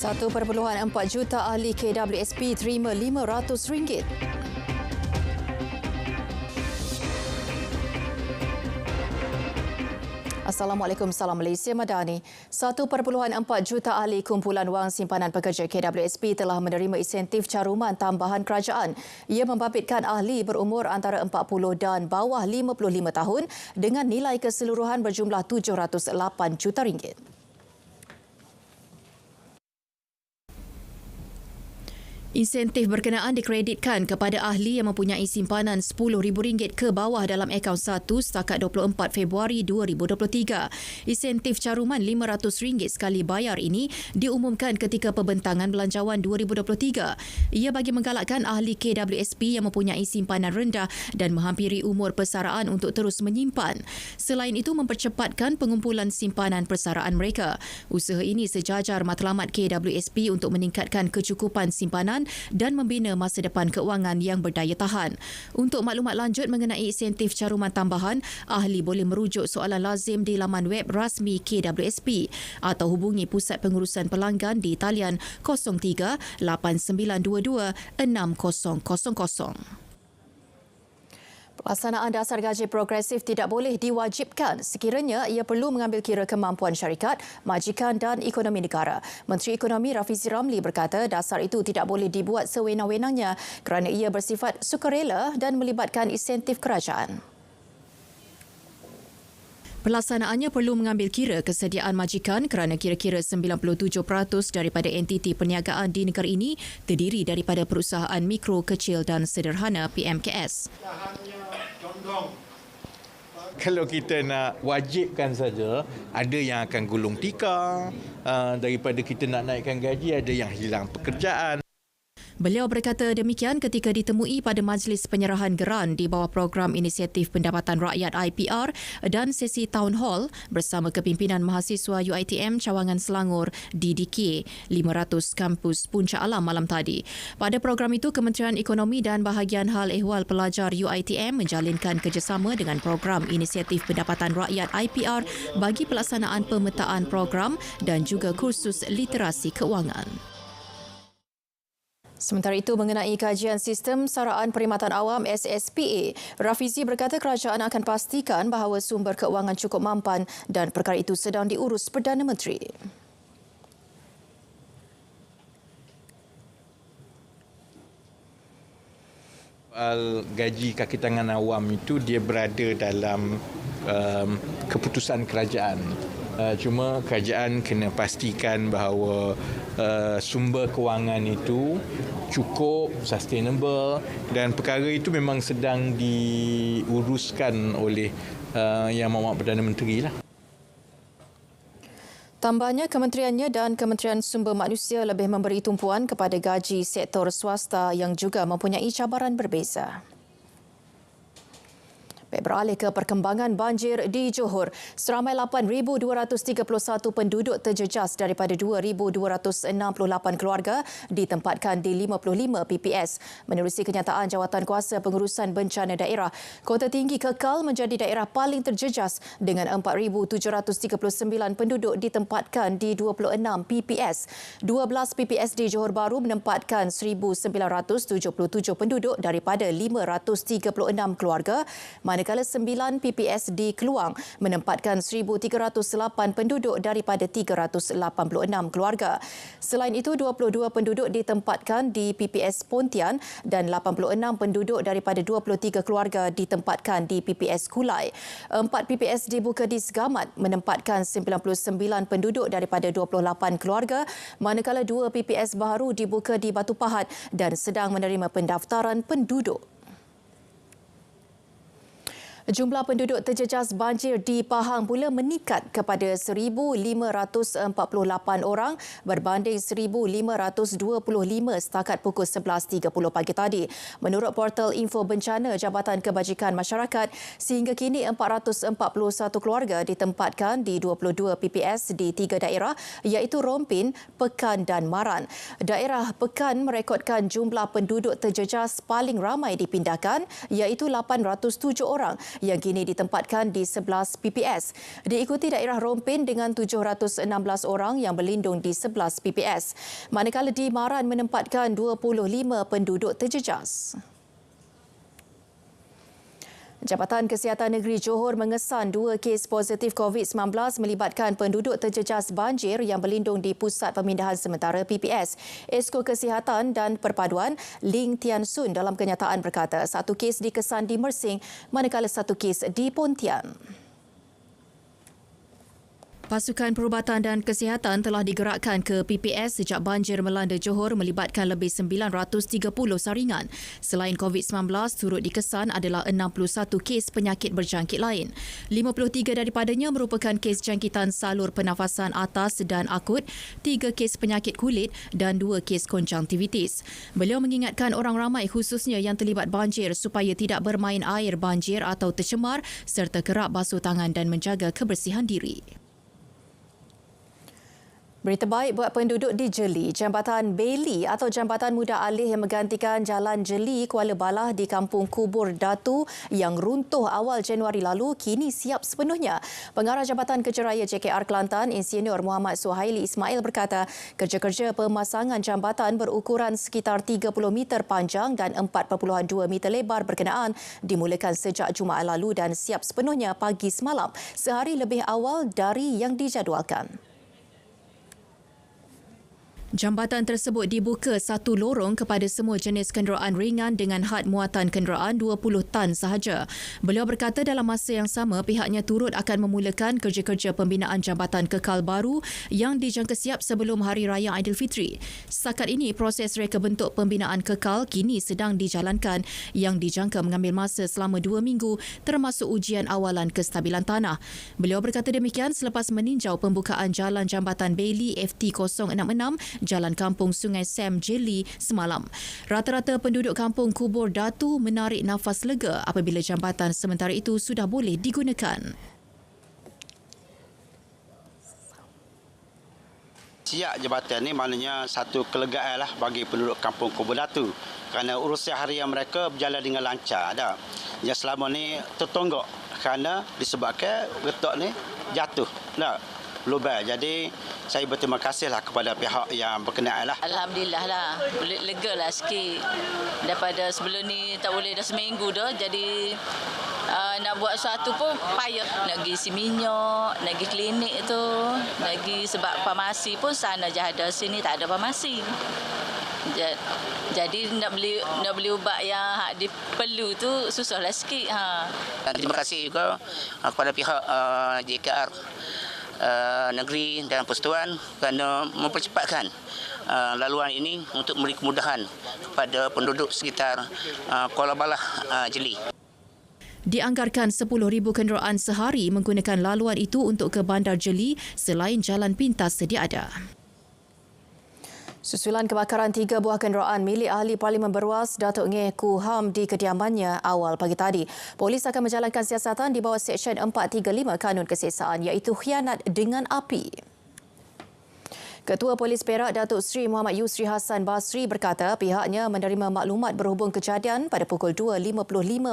1.4 juta ahli KWSP terima RM500. Assalamualaikum, salam Malaysia Madani. 1.4 juta ahli kumpulan wang simpanan pekerja KWSP telah menerima insentif caruman tambahan kerajaan. Ia membabitkan ahli berumur antara 40 dan bawah 55 tahun dengan nilai keseluruhan berjumlah RM708 juta. Insentif berkenaan dikreditkan kepada ahli yang mempunyai simpanan RM10,000 ke bawah dalam akaun 1 setakat 24 Februari 2023. Insentif caruman RM500 sekali bayar ini diumumkan ketika pembentangan belanjawan 2023. Ia bagi menggalakkan ahli KWSP yang mempunyai simpanan rendah dan menghampiri umur persaraan untuk terus menyimpan. Selain itu, mempercepatkan pengumpulan simpanan persaraan mereka. Usaha ini sejajar matlamat KWSP untuk meningkatkan kecukupan simpanan dan membina masa depan keuangan yang berdaya tahan. Untuk maklumat lanjut mengenai insentif caruman tambahan, ahli boleh merujuk soalan lazim di laman web rasmi KWSP atau hubungi Pusat Pengurusan Pelanggan di talian 03 8922 6000. Pelaksanaan dasar gaji progresif tidak boleh diwajibkan sekiranya ia perlu mengambil kira kemampuan syarikat, majikan dan ekonomi negara. Menteri Ekonomi Rafizi Ramli berkata dasar itu tidak boleh dibuat sewenang-wenangnya kerana ia bersifat sukarela dan melibatkan insentif kerajaan. Pelaksanaannya perlu mengambil kira kesediaan majikan kerana kira-kira 97% daripada entiti perniagaan di negara ini terdiri daripada perusahaan mikro, kecil dan sederhana PMKS. Kalau kita nak wajibkan saja, ada yang akan gulung tikar, daripada kita nak naikkan gaji, ada yang hilang pekerjaan. Beliau berkata demikian ketika ditemui pada majlis penyerahan geran di bawah program Inisiatif Pendapatan Rakyat IPR dan sesi Town Hall bersama kepimpinan mahasiswa UiTM Cawangan Selangor DDK 500 Kampus Puncak Alam malam tadi. Pada program itu, Kementerian Ekonomi dan Bahagian Hal Ehwal Pelajar UiTM menjalinkan kerjasama dengan program Inisiatif Pendapatan Rakyat IPR bagi pelaksanaan pemetaan program dan juga kursus literasi keuangan. Sementara itu, mengenai kajian sistem saraan perkhidmatan awam SSPA, Rafizi berkata kerajaan akan pastikan bahawa sumber keuangan cukup mampan dan perkara itu sedang diurus Perdana Menteri. Gaji kaki tangan awam itu dia berada dalam keputusan kerajaan. Cuma kerajaan kena pastikan bahawa sumber kewangan itu cukup, sustainable dan perkara itu memang sedang diuruskan oleh Yang Berhormat Perdana Menteri lah. Tambahnya, kementeriannya dan Kementerian Sumber Manusia lebih memberi tumpuan kepada gaji sektor swasta yang juga mempunyai cabaran berbeza. Beralih ke perkembangan banjir di Johor, seramai 8,231 penduduk terjejas daripada 2,268 keluarga ditempatkan di 55 PPS. Menerusi kenyataan Jawatankuasa Pengurusan Bencana Daerah, Kota Tinggi kekal menjadi daerah paling terjejas dengan 4,739 penduduk ditempatkan di 26 PPS. 12 PPS di Johor Bahru menempatkan 1,977 penduduk daripada 536 keluarga, manakala 9 PPS di Keluang menempatkan 1,308 penduduk daripada 386 keluarga. Selain itu, 22 penduduk ditempatkan di PPS Pontian dan 86 penduduk daripada 23 keluarga ditempatkan di PPS Kulai. 4 PPS dibuka di Segamat menempatkan 99 penduduk daripada 28 keluarga, manakala 2 PPS baru dibuka di Batu Pahat dan sedang menerima pendaftaran penduduk. Jumlah penduduk terjejas banjir di Pahang pula meningkat kepada 1,548 orang berbanding 1,525 setakat pukul 11.30 pagi tadi. Menurut portal Info Bencana Jabatan Kebajikan Masyarakat, sehingga kini 441 keluarga ditempatkan di 22 PPS di 3 daerah iaitu Rompin, Pekan dan Maran. Daerah Pekan merekodkan jumlah penduduk terjejas paling ramai dipindahkan iaitu 807 orang yang kini ditempatkan di 11 PPS. Diikuti daerah Rompin dengan 716 orang yang berlindung di 11 PPS. Manakala di Maran menempatkan 25 penduduk terjejas. Jabatan Kesihatan Negeri Johor mengesan 2 kes positif COVID-19 melibatkan penduduk terjejas banjir yang berlindung di Pusat Pemindahan Sementara PPS. Esko Kesihatan dan Perpaduan Ling Tian Sun dalam kenyataan berkata 1 kes dikesan di Mersing manakala 1 kes di Pontian. Pasukan Perubatan dan Kesihatan telah digerakkan ke PPS sejak banjir melanda Johor melibatkan lebih 930 saringan. Selain COVID-19, turut dikesan adalah 61 kes penyakit berjangkit lain. 53 daripadanya merupakan kes jangkitan salur pernafasan atas dan akut, 3 kes penyakit kulit dan 2 kes konjungtivitis. Beliau mengingatkan orang ramai khususnya yang terlibat banjir supaya tidak bermain air banjir atau tercemar serta kerap basuh tangan dan menjaga kebersihan diri. Berita baik buat penduduk di Jeli. Jambatan Bailey atau Jambatan Mudah Alih yang menggantikan Jalan Jeli Kuala Balah di Kampung Kubur Datu yang runtuh awal Januari lalu kini siap sepenuhnya. Pengarah Jabatan Kerja JKR Kelantan, Insinyur Muhammad Suhaili Ismail berkata, kerja-kerja pemasangan jambatan berukuran sekitar 30 meter panjang dan 4.2 meter lebar berkenaan dimulakan sejak Jumaat lalu dan siap sepenuhnya pagi semalam, sehari lebih awal dari yang dijadualkan. Jambatan tersebut dibuka satu lorong kepada semua jenis kenderaan ringan dengan had muatan kenderaan 20 tan sahaja. Beliau berkata dalam masa yang sama pihaknya turut akan memulakan kerja-kerja pembinaan jambatan kekal baru yang dijangka siap sebelum Hari Raya Aidilfitri. Setakat ini proses reka bentuk pembinaan kekal kini sedang dijalankan yang dijangka mengambil masa selama 2 minggu termasuk ujian awalan kestabilan tanah. Beliau berkata demikian selepas meninjau pembukaan jalan jambatan Bailey FT066 Jalan Kampung Sungai Sam Jeli semalam. Rata-rata penduduk Kampung Kubur Datu menarik nafas lega apabila jambatan sementara itu sudah boleh digunakan. Siap jabatan ini maknanya satu kelegaan lah bagi penduduk Kampung Kubur Datu kerana urusan harian mereka berjalan dengan lancar dah. Yang selama ni tertonggak kerana disebabkan getok ni jatuh dah. Lubang. Jadi saya berterima kasihlah kepada pihak yang berkenaan lah. Alhamdulillah lah, lega lah sikit. Daripada sebelum ni tak boleh dah seminggu dah. Jadi nak buat sesuatu pun payah. Nak pergi isi minyak, nak pergi klinik tu. Nak pergi sebab farmasi pun sana je ada, sini tak ada farmasi. Jadi nak beli ubat yang diperlu tu susahlah sikit. Terima kasih juga kepada pihak JKR negeri dan persekutuan kerana mempercepatkan laluan ini untuk memberi kemudahan kepada penduduk sekitar Kuala Balah Jeli. Dianggarkan 10,000 kenderaan sehari menggunakan laluan itu untuk ke Bandar Jeli selain jalan pintas sedia ada. Susulan kebakaran 3 buah kenderaan milik Ahli Parlimen Berwas Datuk Ngeh Koo Ham di kediamannya awal pagi tadi. Polis akan menjalankan siasatan di bawah Seksyen 435 Kanun Keseksaan iaitu khianat dengan api. Ketua Polis Perak Datuk Seri Muhammad Yusri Hassan Basri berkata pihaknya menerima maklumat berhubung kejadian pada pukul 2.55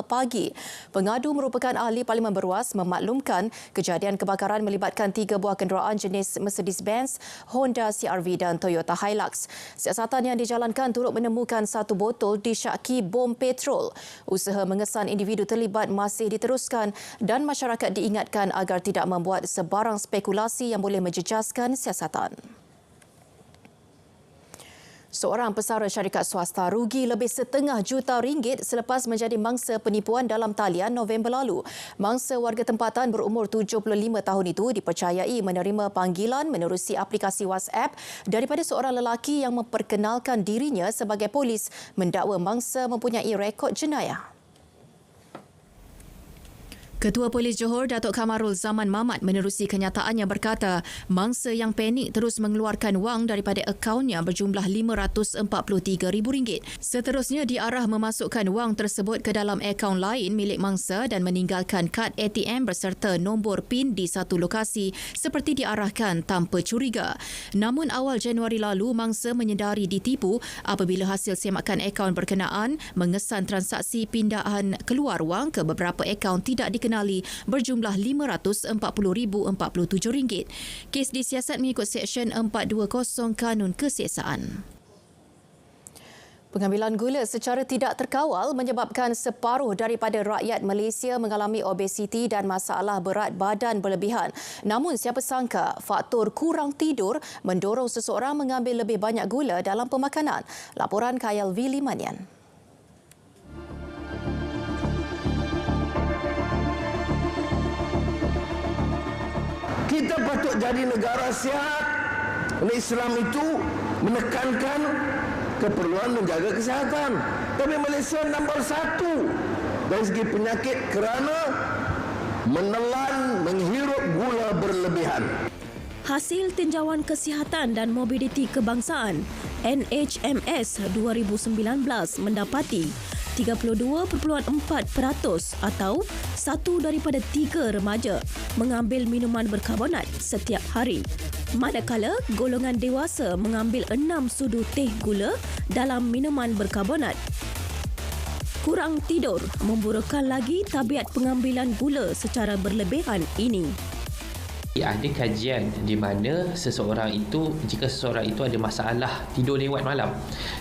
pagi. Pengadu merupakan ahli Parlimen Berwas memaklumkan kejadian kebakaran melibatkan 3 buah kenderaan jenis Mercedes-Benz, Honda CR-V dan Toyota Hilux. Siasatan yang dijalankan turut menemukan 1 botol disyaki bom petrol. Usaha mengesan individu terlibat masih diteruskan dan masyarakat diingatkan agar tidak membuat sebarang spekulasi yang boleh menjejaskan siasatan. Seorang pesara syarikat swasta rugi lebih RM1.5 juta selepas menjadi mangsa penipuan dalam talian November lalu. Mangsa warga tempatan berumur 75 tahun itu dipercayai menerima panggilan menerusi aplikasi WhatsApp daripada seorang lelaki yang memperkenalkan dirinya sebagai polis mendakwa mangsa mempunyai rekod jenayah. Ketua Polis Johor, Datuk Kamarul Zaman Mamat menerusi kenyataannya berkata mangsa yang panik terus mengeluarkan wang daripada akaunnya berjumlah RM543,000. Seterusnya diarah memasukkan wang tersebut ke dalam akaun lain milik mangsa dan meninggalkan kad ATM berserta nombor PIN di satu lokasi seperti diarahkan tanpa curiga. Namun awal Januari lalu mangsa menyedari ditipu apabila hasil semakan akaun berkenaan mengesan transaksi pindahan keluar wang ke beberapa akaun tidak dikenali berjumlah RM540,047. Kes disiasat mengikut Seksyen 420 Kanun Kesiasaan. Pengambilan gula secara tidak terkawal menyebabkan separuh daripada rakyat Malaysia mengalami obesiti dan masalah berat badan berlebihan. Namun siapa sangka faktor kurang tidur mendorong seseorang mengambil lebih banyak gula dalam pemakanan. Laporan Kayal V. Limanian. Kita patut jadi negara sihat. Islam itu menekankan keperluan menjaga kesihatan. Tapi Malaysia nombor 1 dari segi penyakit kerana menelan, menghirup gula berlebihan. Hasil Tinjauan Kesihatan dan Mobiliti Kebangsaan NHMS 2019 mendapati 32.4% atau 1 daripada 3 remaja mengambil minuman berkarbonat setiap hari. Manakala golongan dewasa mengambil 6 sudu teh gula dalam minuman berkarbonat. Kurang tidur memburukkan lagi tabiat pengambilan gula secara berlebihan ini. Ada kajian di mana jika seseorang itu ada masalah tidur lewat malam,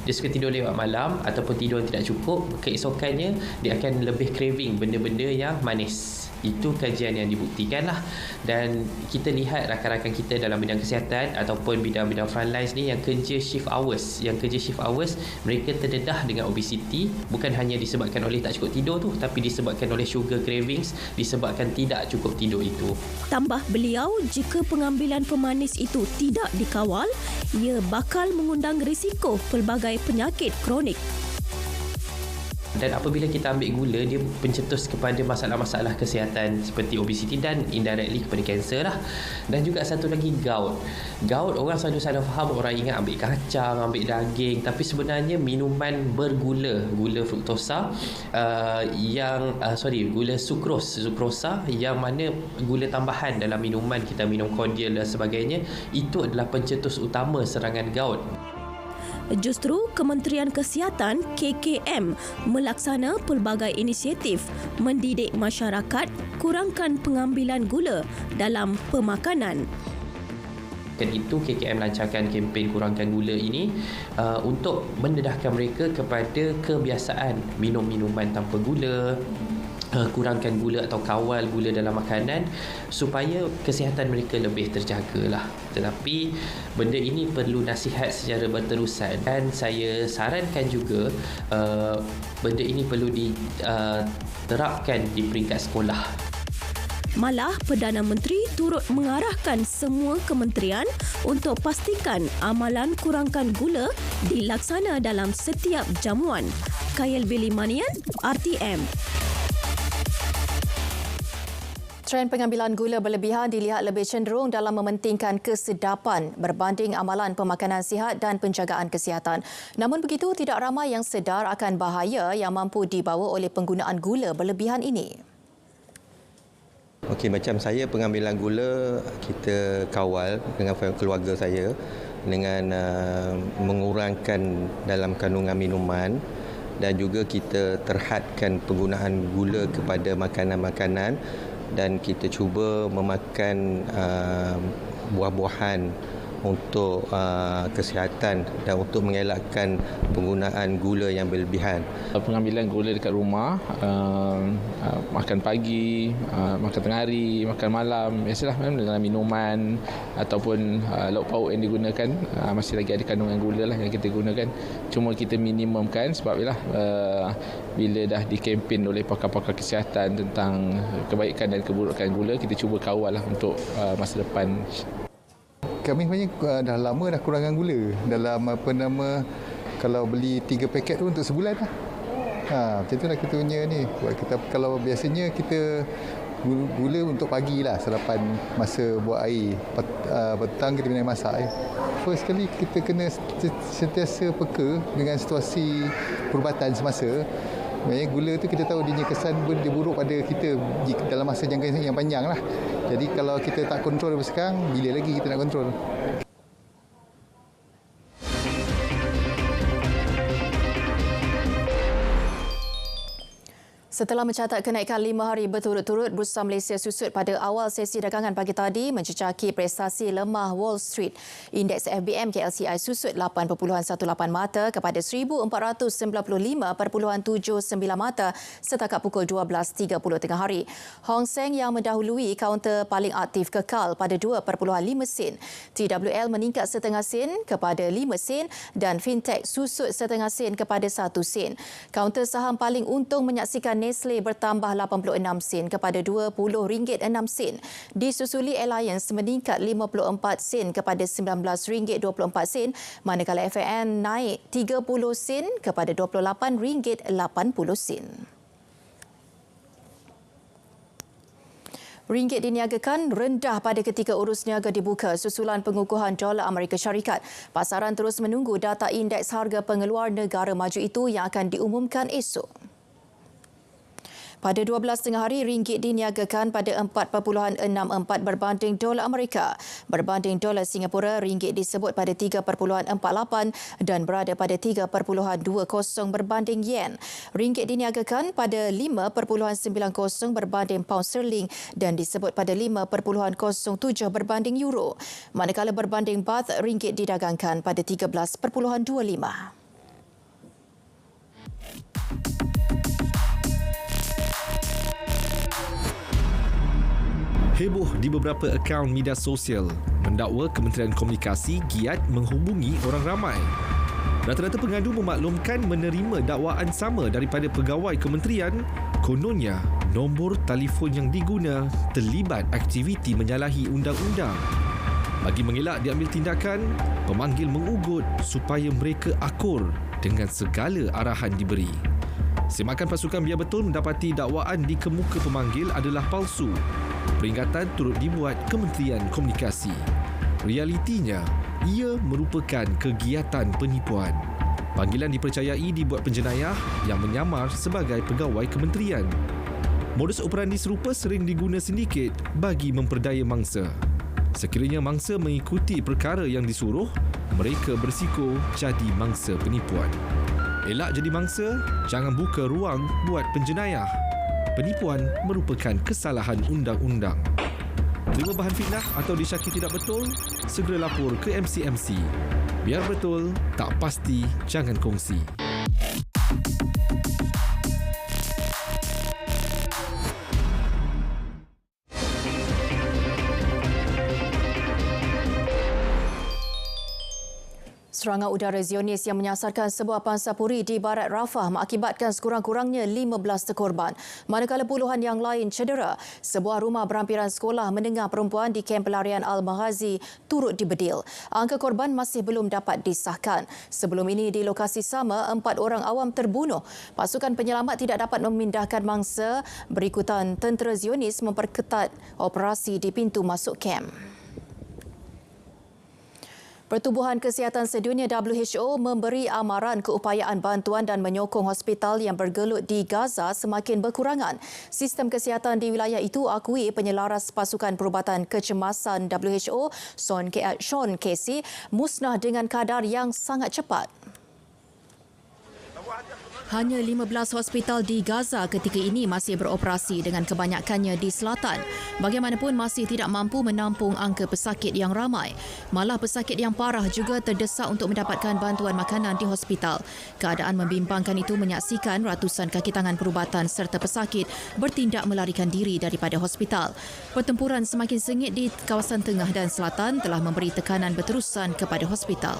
dia suka tidur lewat malam ataupun tidur tidak cukup, keesokannya dia akan lebih craving benda-benda yang manis. Itu kajian yang dibuktikan lah. Dan kita lihat rakan-rakan kita dalam bidang kesihatan ataupun bidang-bidang frontlines ni yang kerja shift hours, mereka terdedah dengan obesiti, bukan hanya disebabkan oleh tak cukup tidur tu, tapi disebabkan oleh sugar cravings, disebabkan tidak cukup tidur itu. Tambah beliau, jika pengambilan pemanis itu tidak dikawal, ia bakal mengundang risiko pelbagai penyakit kronik. Dan apabila kita ambil gula, dia pencetus kepada masalah-masalah kesihatan seperti obesiti dan indirectly kepada kanser lah. Dan juga satu lagi gout. Gout orang selalu salah faham, orang ingat ambil kacang, ambil daging, tapi sebenarnya minuman bergula, gula fruktosa gula sukrosa yang mana gula tambahan dalam minuman, kita minum cordial dan sebagainya, itu adalah pencetus utama serangan gout. Justru Kementerian Kesihatan KKM melaksana pelbagai inisiatif mendidik masyarakat kurangkan pengambilan gula dalam pemakanan. Itu KKM lancarkan kempen kurangkan gula ini untuk mendedahkan mereka kepada kebiasaan minum minuman tanpa gula, kurangkan gula atau kawal gula dalam makanan supaya kesihatan mereka lebih terjagalah. Tetapi benda ini perlu nasihat secara berterusan, dan saya sarankan juga benda ini perlu diterapkan di peringkat sekolah. Malah Perdana Menteri turut mengarahkan semua kementerian untuk pastikan amalan kurangkan gula dilaksana dalam setiap jamuan. Kayal V. Limanian, RTM. Trend pengambilan gula berlebihan dilihat lebih cenderung dalam mementingkan kesedapan berbanding amalan pemakanan sihat dan penjagaan kesihatan. Namun begitu, tidak ramai yang sedar akan bahaya yang mampu dibawa oleh penggunaan gula berlebihan ini. Okey, macam saya pengambilan gula kita kawal dengan keluarga saya dengan mengurangkan dalam kandungan minuman, dan juga kita terhadkan penggunaan gula kepada makanan-makanan, dan kita cuba memakan buah-buahan untuk kesihatan dan untuk mengelakkan penggunaan gula yang berlebihan. Pengambilan gula dekat rumah, makan pagi, makan tengah hari, makan malam, biasalah dalam minuman ataupun lauk pauk yang digunakan masih lagi ada kandungan gula lah yang kita gunakan. Cuma kita minimumkan sebab bila dah dikempen oleh pakar-pakar kesihatan tentang kebaikan dan keburukan gula, kita cuba kawal lah untuk masa depan. Kami sebenarnya dah lama dah kurangkan gula. Dalam kalau beli 3 paket tu untuk sebulan lah. Macam tu lah kita punya ni. Kalau biasanya kita Gula untuk pagi lah, sarapan masa buat air. Petang kita kena masak. First sekali kita kena sentiasa peka dengan situasi perubatan semasa. Maksudnya gula tu kita tahu dia kesan dia buruk pada kita dalam masa jangka yang panjang lah. Jadi kalau kita tak kontrol sekarang, bila lagi kita nak kontrol? Setelah mencatat kenaikan 5 hari berturut-turut, Bursa Malaysia susut pada awal sesi dagangan pagi tadi mencecaki prestasi lemah Wall Street. Indeks FBM KLCI susut 8.18 mata kepada 1,495.79 mata setakat pukul 12.30 tengah hari. Hong Seng yang mendahului kaunter paling aktif kekal pada 2.5 sen. TWL meningkat setengah sen kepada 5 sen dan Fintech susut setengah sen kepada 1 sen. Kaunter saham paling untung menyaksikan Nestle bertambah 86 sen kepada RM20.06. Disusuli Alliance meningkat 54 sen kepada RM19.24, manakala FAN naik 30 sen kepada RM28.80. Ringgit diniagakan rendah pada ketika urus niaga dibuka susulan pengukuhan dolar Amerika Syarikat. Pasaran terus menunggu data indeks harga pengeluar negara maju itu yang akan diumumkan esok. Pada 12 tengah hari, ringgit diniagakan pada 4.64 berbanding dolar Amerika. Berbanding dolar Singapura, ringgit disebut pada 3.48 dan berada pada 3.20 berbanding yen. Ringgit diniagakan pada 5.90 berbanding pound sterling dan disebut pada 5.07 berbanding euro. Manakala berbanding baht, ringgit didagangkan pada 13.25. Heboh di beberapa akaun media sosial mendakwa Kementerian Komunikasi giat menghubungi orang ramai. Rata-rata pengadu memaklumkan menerima dakwaan sama daripada pegawai kementerian, kononnya nombor telefon yang diguna terlibat aktiviti menyalahi undang-undang. Bagi mengelak diambil tindakan, pemanggil mengugut supaya mereka akur dengan segala arahan diberi. Semakan pasukan biar betul mendapati dakwaan di kemuka pemanggil adalah palsu. Peringatan turut dibuat Kementerian Komunikasi. Realitinya, ia merupakan kegiatan penipuan. Panggilan dipercayai dibuat penjenayah yang menyamar sebagai pegawai kementerian. Modus operandi serupa sering diguna sindiket bagi memperdaya mangsa. Sekiranya mangsa mengikuti perkara yang disuruh, mereka berisiko jadi mangsa penipuan. Elak jadi mangsa, jangan buka ruang buat penjenayah. Penipuan merupakan kesalahan undang-undang. Terima bahan fitnah atau disyaki tidak betul, segera lapor ke MCMC. Biar betul, tak pasti, jangan kongsi. Serangan udara Zionis yang menyasarkan sebuah pansapuri di barat Rafah mengakibatkan sekurang-kurangnya 15 korban. Manakala puluhan yang lain cedera, sebuah rumah berhampiran sekolah menengah perempuan di kem pelarian Al-Maghazi turut dibedil. Angka korban masih belum dapat disahkan. Sebelum ini di lokasi sama, 4 orang awam terbunuh. Pasukan penyelamat tidak dapat memindahkan mangsa berikutan tentera Zionis memperketat operasi di pintu masuk kem. Pertubuhan Kesihatan Sedunia WHO memberi amaran keupayaan bantuan dan menyokong hospital yang bergelut di Gaza semakin berkurangan. Sistem kesihatan di wilayah itu akui penyelaras pasukan perubatan kecemasan WHO, Sean Casey, musnah dengan kadar yang sangat cepat. Hanya 15 hospital di Gaza ketika ini masih beroperasi dengan kebanyakannya di selatan. Bagaimanapun masih tidak mampu menampung angka pesakit yang ramai. Malah pesakit yang parah juga terdesak untuk mendapatkan bantuan makanan di hospital. Keadaan membimbangkan itu menyaksikan ratusan kaki tangan perubatan serta pesakit bertindak melarikan diri daripada hospital. Pertempuran semakin sengit di kawasan tengah dan selatan telah memberi tekanan berterusan kepada hospital.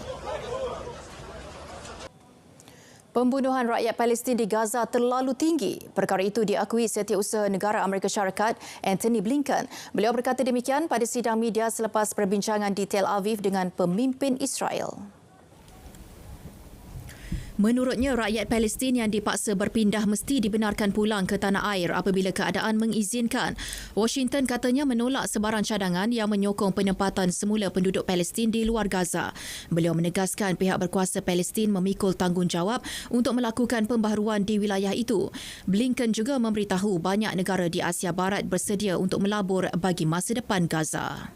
Pembunuhan rakyat Palestin di Gaza terlalu tinggi. Perkara itu diakui Setiausaha Negara Amerika Syarikat Antony Blinken. Beliau berkata demikian pada sidang media selepas perbincangan di Tel Aviv dengan pemimpin Israel. Menurutnya, rakyat Palestin yang dipaksa berpindah mesti dibenarkan pulang ke tanah air apabila keadaan mengizinkan. Washington katanya menolak sebarang cadangan yang menyokong penempatan semula penduduk Palestin di luar Gaza. Beliau menegaskan pihak berkuasa Palestin memikul tanggungjawab untuk melakukan pembaharuan di wilayah itu. Blinken juga memberitahu banyak negara di Asia Barat bersedia untuk melabur bagi masa depan Gaza.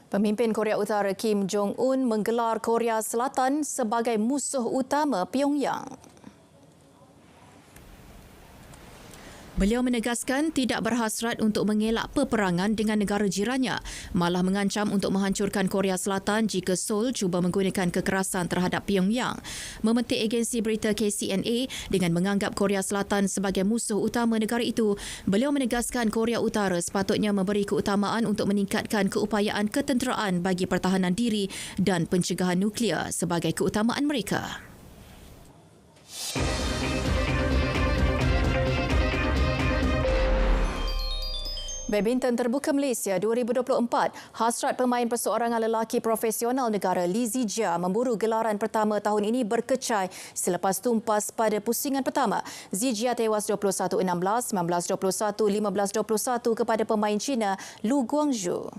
Pemimpin Korea Utara Kim Jong-un menggelar Korea Selatan sebagai musuh utama Pyongyang. Beliau menegaskan tidak berhasrat untuk mengelak peperangan dengan negara jirannya, malah mengancam untuk menghancurkan Korea Selatan jika Seoul cuba menggunakan kekerasan terhadap Pyongyang. Memetik agensi berita KCNA dengan menganggap Korea Selatan sebagai musuh utama negara itu, beliau menegaskan Korea Utara sepatutnya memberi keutamaan untuk meningkatkan keupayaan ketenteraan bagi pertahanan diri dan pencegahan nuklear sebagai keutamaan mereka. Badminton Terbuka Malaysia 2024, hasrat pemain perseorangan lelaki profesional negara Lee Zijia memburu gelaran pertama tahun ini berkecai selepas tumpas pada pusingan pertama. Zijia tewas 21-16, 19-21, 15-21 kepada pemain Cina Lu Guangzhou.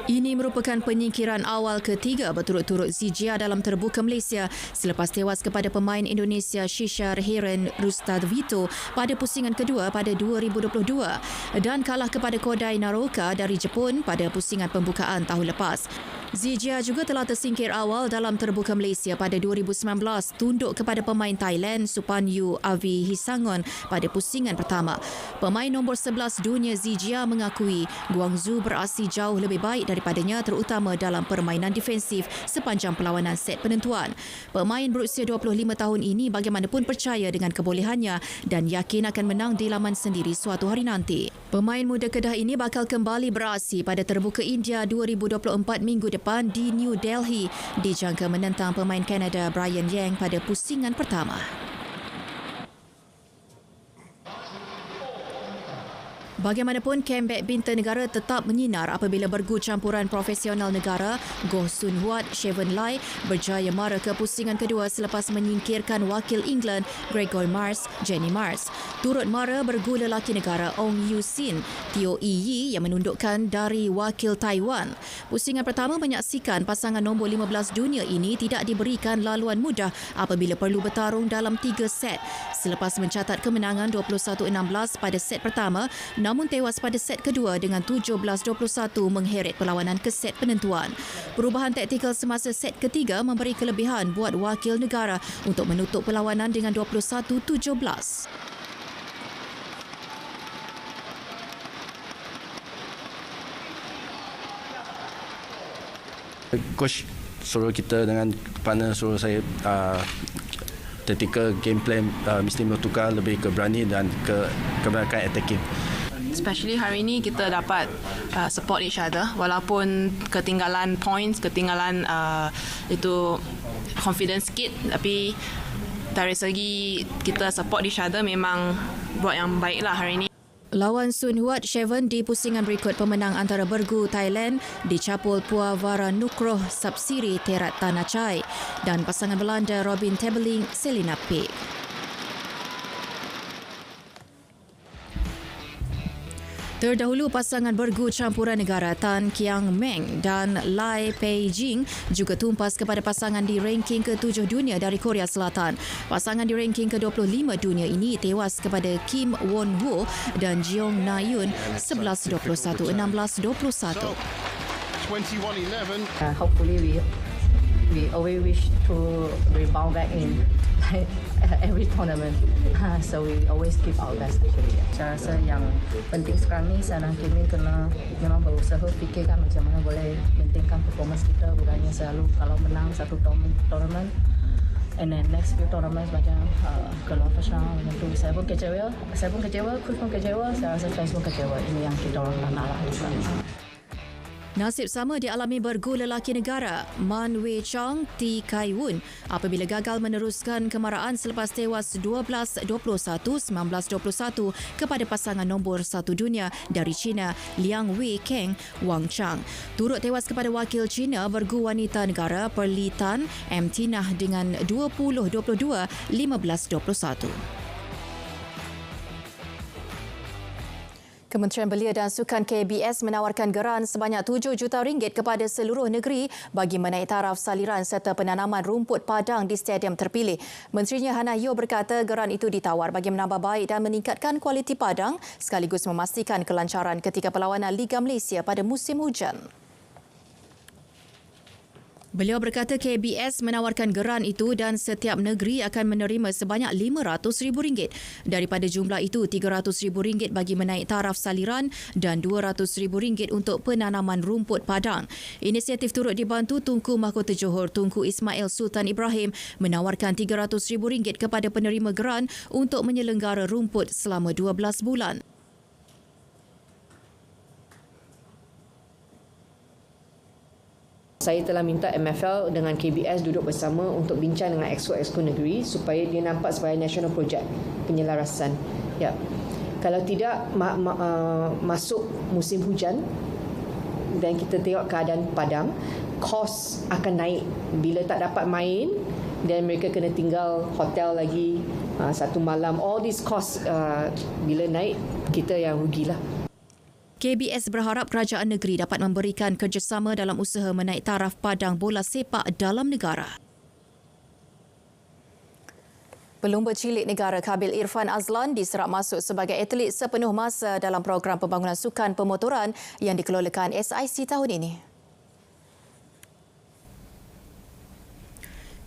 Ini merupakan penyingkiran awal ketiga berturut-turut Zijia dalam Terbuka Malaysia selepas tewas kepada pemain Indonesia Shishar Hiren Rustadvito pada pusingan kedua pada 2022 dan kalah kepada Kodai Naroka dari Jepun pada pusingan pembukaan tahun lepas. Zijia juga telah tersingkir awal dalam Terbuka Malaysia pada 2019 tunduk kepada pemain Thailand Supanyu Avi Hisangon pada pusingan pertama. Pemain nombor 11 dunia Zijia mengakui Guangzhou beraksi jauh lebih baik daripadanya terutama dalam permainan defensif sepanjang perlawanan set penentuan. Pemain berusia 25 tahun ini bagaimanapun percaya dengan kebolehannya dan yakin akan menang di laman sendiri suatu hari nanti. Pemain muda Kedah ini bakal kembali beraksi pada Terbuka India 2024 minggu depan di New Delhi, dijangka menentang pemain Kanada Brian Yang pada pusingan pertama. Bagaimanapun, kem badminton negara tetap menyinar apabila bergu campuran profesional negara Goh Sun Huat, Chevon Lai berjaya mara ke pusingan kedua selepas menyingkirkan wakil England Gregor Mars, Jenny Mars. Turut mara bergu lelaki negara Ong Yu Sin, Teo Yi yang menundukkan dari wakil Taiwan. Pusingan pertama menyaksikan pasangan nombor 15 dunia ini tidak diberikan laluan mudah apabila perlu bertarung dalam 3 set. Selepas mencatat kemenangan 21-16 pada set pertama, namun tewas pada set kedua dengan 17-21 mengheret perlawanan ke set penentuan. Perubahan taktikal semasa set ketiga memberi kelebihan buat wakil negara untuk menutup perlawanan dengan 21-17. Coach suruh kita dengan partner suruh saya tactical game plan mesti bertukar lebih ke berani dan ke kebanyakan attacking. Especially hari ini kita dapat support each other walaupun ketinggalan points, ketinggalan itu confidence sikit, tapi dari segi kita support each other memang buat yang baik lah hari ini. Lawan Sun Huat Chevon di pusingan berikut pemenang antara bergu Thailand dicapul Puavara Nukroh Sapsiri Terat Tanachai dan pasangan Belanda Robin Tebeling Selina Peck. Terdahulu pasangan bergu campuran negara Tan Kiang Meng dan Lai Pei Jing juga tumpas kepada pasangan di ranking ke-7 dunia dari Korea Selatan. Pasangan di ranking ke-25 dunia ini tewas kepada Kim Won Ho dan Jeong Na Yun 11-21, 16-21. Hopefully we always wish to rebound back in every tournament. So we always give our best actually. Saya rasa yang penting sekarang ni seorang Kim kena memang berusaha fikirkan macam mana boleh maintainkan performance kita, bukannya selalu kalau menang satu tournament and then next few tournaments macam keluar first round macam tu. Saya pun kecewa, coach pun kecewa, saya rasa fans pun kecewa. Ini yang kita orang tak nak lah. Nasib sama dialami bergu lelaki negara Man Wei Chang Ti Kai Wun apabila gagal meneruskan kemaraan selepas tewas 12-21, 19-21 kepada pasangan nombor 1 dunia dari China Liang Wei Keng Wang Chang. Turut tewas kepada wakil China bergu wanita negara Perli Tan M Tinah dengan 20-22, 15-21. Kementerian Belia dan Sukan KBS menawarkan geran sebanyak RM7 juta kepada seluruh negeri bagi menaik taraf saliran serta penanaman rumput padang di stadium terpilih. Menterinya Hannah Yeoh berkata geran itu ditawar bagi menambah baik dan meningkatkan kualiti padang sekaligus memastikan kelancaran ketika perlawanan Liga Malaysia pada musim hujan. Beliau berkata KBS menawarkan geran itu dan setiap negeri akan menerima sebanyak RM500,000. Daripada jumlah itu, RM300,000 bagi menaik taraf saliran dan RM200,000 untuk penanaman rumput padang. Inisiatif turut dibantu Tunku Mahkota Johor Tunku Ismail Sultan Ibrahim menawarkan RM300,000 kepada penerima geran untuk menyelenggara rumput selama 12 bulan. Saya telah minta MFL dengan KBS duduk bersama untuk bincang dengan exco-exco negeri supaya dia nampak sebagai national project penyelarasan. Ya. Kalau tidak masuk musim hujan dan kita tengok keadaan padang, kos akan naik bila tak dapat main dan mereka kena tinggal hotel lagi satu malam. All these costs bila naik kita yang rugilah. KBS berharap kerajaan negeri dapat memberikan kerjasama dalam usaha menaik taraf padang bola sepak dalam negara. Pelumba cilik negara Khabil Irfan Azlan diserap masuk sebagai atlet sepenuh masa dalam program pembangunan sukan pemotoran yang dikelolakan SIC tahun ini.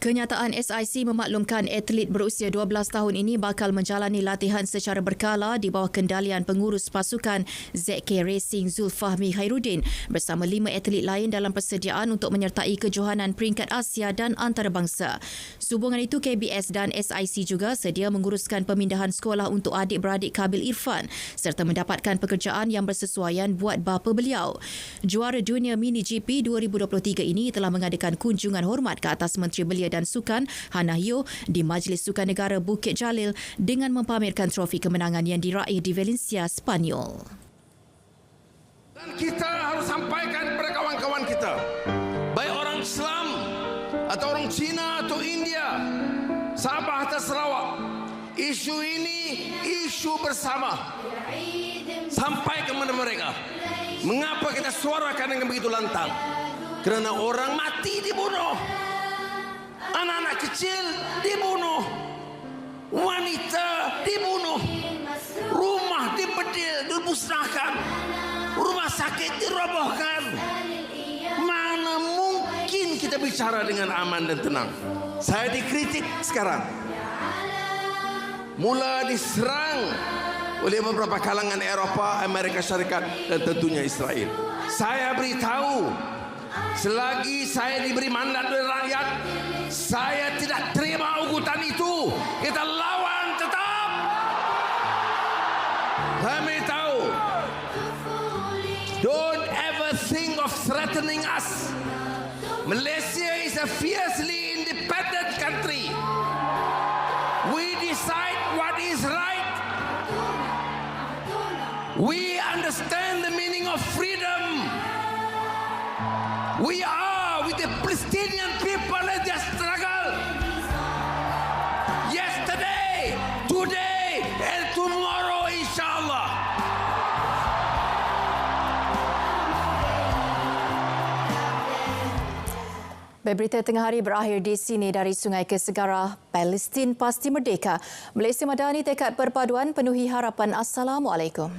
Kenyataan SIC memaklumkan atlet berusia 12 tahun ini bakal menjalani latihan secara berkala di bawah kendalian pengurus pasukan ZK Racing Zulfahmi Khairuddin bersama 5 atlet lain dalam persediaan untuk menyertai kejohanan peringkat Asia dan antarabangsa. Sehubungan itu, KBS dan SIC juga sedia menguruskan pemindahan sekolah untuk adik-beradik Khabil Irfan serta mendapatkan pekerjaan yang bersesuaian buat bapa beliau. Juara dunia Mini GP 2023 ini telah mengadakan kunjungan hormat ke atas Menteri Belia dan Sukan Hannah Yeoh di Majlis Sukan Negara Bukit Jalil dengan mempamerkan trofi kemenangan yang diraih di Valencia, Spanyol. Dan kita harus sampaikan kepada kawan-kawan kita, baik orang Islam atau orang Cina atau India, Sabah atau Sarawak, isu ini isu bersama. Sampai ke mana mereka. Mengapa kita suarakan dengan begitu lantang? Kerana orang mati dibunuh. Anak-anak kecil dibunuh, wanita dibunuh, rumah dibedil, dimusnahkan, rumah sakit dirobohkan. Mana mungkin kita bicara dengan aman dan tenang? Saya dikritik sekarang, mula diserang oleh beberapa kalangan Eropah, Amerika Syarikat dan tentunya Israel. Saya beritahu, selagi saya diberi mandat oleh rakyat, saya tidak terima ugutan itu. Kita lawan tetap. Kami tahu, don't ever think of threatening us. Malaysia is a fiercely independent country. We decide what is right. We understand the meaning of freedom. We are with the Palestinian people in their struggle. Yesterday, today, and tomorrow, insyaAllah. Berita tengah hari berakhir di sini. Dari sungai ke segara, Palestin pasti merdeka. Malaysia Madani tekad perpaduan penuhi harapan. Assalamualaikum.